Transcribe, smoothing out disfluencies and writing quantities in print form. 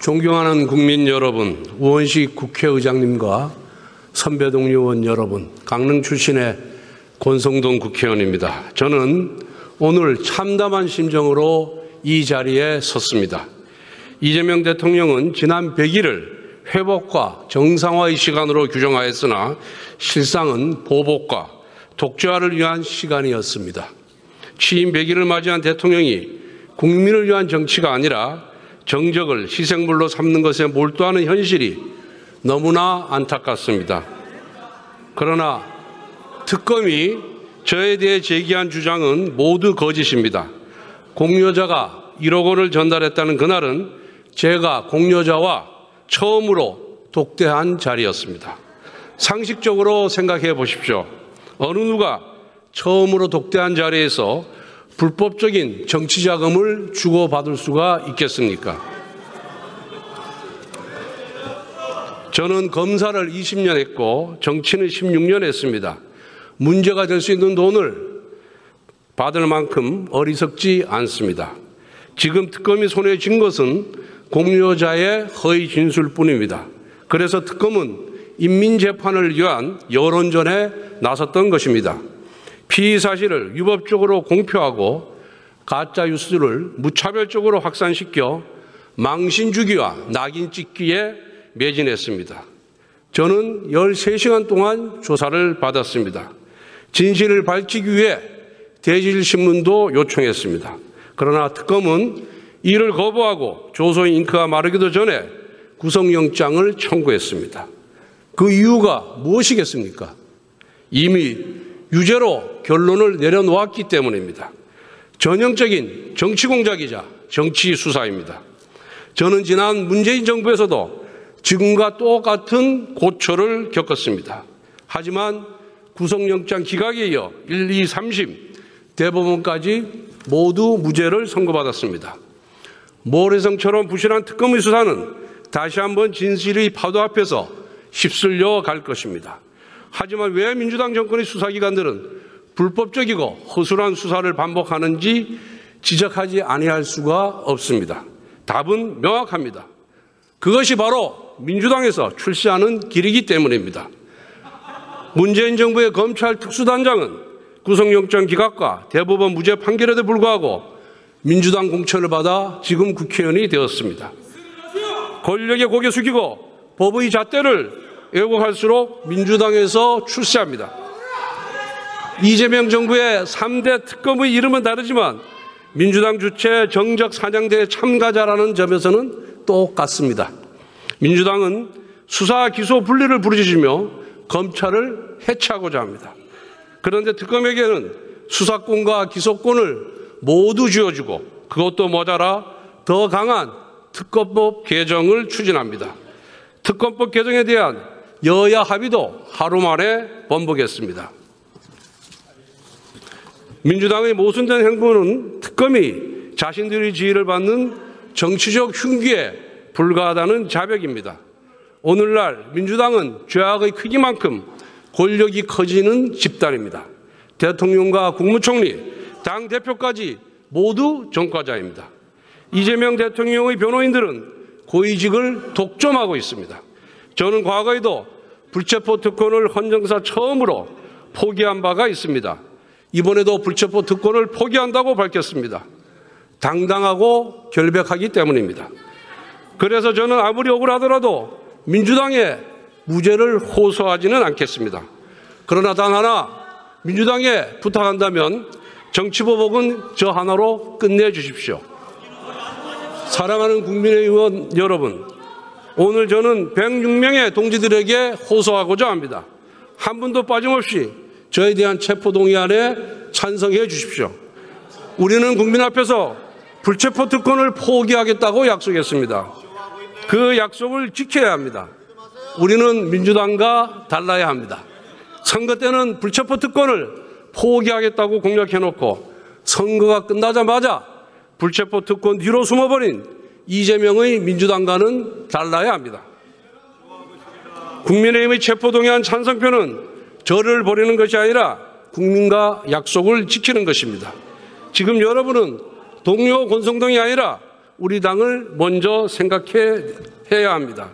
존경하는 국민 여러분, 우원식 국회의장님과 선배 동료 의원 여러분, 강릉 출신의 권성동 국회의원입니다. 저는 오늘 참담한 심정으로 이 자리에 섰습니다. 이재명 대통령은 지난 100일을 회복과 정상화의 시간으로 규정하였으나 실상은 보복과 독재화를 위한 시간이었습니다. 취임 100일을 맞이한 대통령이 국민을 위한 정치가 아니라 정적을 희생물로 삼는 것에 몰두하는 현실이 너무나 안타깝습니다. 그러나 특검이 저에 대해 제기한 주장은 모두 거짓입니다. 공여자가 1억 원을 전달했다는 그날은 제가 공여자와 처음으로 독대한 자리였습니다. 상식적으로 생각해 보십시오. 어느 누가 처음으로 독대한 자리에서 불법적인 정치 자금을 주고받을 수가 있겠습니까? 저는 검사를 20년 했고 정치는 16년 했습니다. 문제가 될 수 있는 돈을 받을 만큼 어리석지 않습니다. 지금 특검이 손에 쥔 것은 공여자의 허위 진술뿐입니다. 그래서 특검은 인민재판을 위한 여론전에 나섰던 것입니다. 피의 사실을 위법적으로 공표하고 가짜 뉴스를 무차별적으로 확산시켜 망신 주기와 낙인 찍기에 매진했습니다. 저는 13시간 동안 조사를 받았습니다. 진실을 밝히기 위해 대질신문도 요청했습니다. 그러나 특검은 이를 거부하고 조서의 잉크가 마르기도 전에 구속영장을 청구했습니다. 그 이유가 무엇이겠습니까? 이미 유죄로 결론을 내려놓았기 때문입니다. 전형적인 정치 공작이자 정치 수사입니다. 저는 지난 문재인 정부에서도 지금과 똑같은 고초를 겪었습니다. 하지만 구속영장 기각에 이어 1, 2, 3심 대법원까지 모두 무죄를 선고받았습니다. 모래성처럼 부실한 특검의 수사는 다시 한번 진실의 파도 앞에서 휩쓸려 갈 것입니다. 하지만 왜 민주당 정권의 수사기관들은 불법적이고 허술한 수사를 반복하는지 지적하지 아니할 수가 없습니다. 답은 명확합니다. 그것이 바로 민주당에서 출시하는 길이기 때문입니다. 문재인 정부의 검찰 특수단장은 구속영장 기각과 대법원 무죄 판결에도 불구하고 민주당 공천을 받아 지금 국회의원이 되었습니다. 권력에 고개 숙이고 법의 잣대를 왜곡할수록 민주당에서 출세합니다. 이재명 정부의 3대 특검의 이름은 다르지만 민주당 주최 정적 사냥대회 참가자라는 점에서는 똑같습니다. 민주당은 수사 기소 분리를 부르짖으며 검찰을 해체하고자 합니다. 그런데 특검에게는 수사권과 기소권을 모두 쥐어주고 그것도 모자라 더 강한 특검법 개정을 추진합니다. 특검법 개정에 대한 여야 합의도 하루 만에 번복했습니다. 민주당의 모순된 행보는 특검이 자신들의 지위를 받는 정치적 흉기에 불과하다는 자백입니다. 오늘날 민주당은 죄악의 크기만큼 권력이 커지는 집단입니다. 대통령과 국무총리, 당대표까지 모두 전과자입니다. 이재명 대통령의 변호인들은 고위직을 독점하고 있습니다. 저는 과거에도 불체포 특권을 헌정사 처음으로 포기한 바가 있습니다. 이번에도 불체포 특권을 포기한다고 밝혔습니다. 당당하고 결백하기 때문입니다. 그래서 저는 아무리 억울하더라도 민주당의 무죄를 호소하지는 않겠습니다. 그러나 단 하나 민주당에 부탁한다면 정치보복은 저 하나로 끝내주십시오. 사랑하는 국민의원 여러분, 오늘 저는 106명의 동지들에게 호소하고자 합니다. 한 분도 빠짐없이 저에 대한 체포동의안에 찬성해 주십시오. 우리는 국민 앞에서 불체포 특권을 포기하겠다고 약속했습니다. 그 약속을 지켜야 합니다. 우리는 민주당과 달라야 합니다. 선거 때는 불체포 특권을 포기하겠다고 공약해놓고 선거가 끝나자마자 불체포 특권 뒤로 숨어버린 이재명의 민주당과는 달라야 합니다. 국민의힘의 체포동의안 찬성표는 저를 버리는 것이 아니라 국민과 약속을 지키는 것입니다. 지금 여러분은 동료 권성동이 아니라 우리 당을 먼저 생각해야 합니다.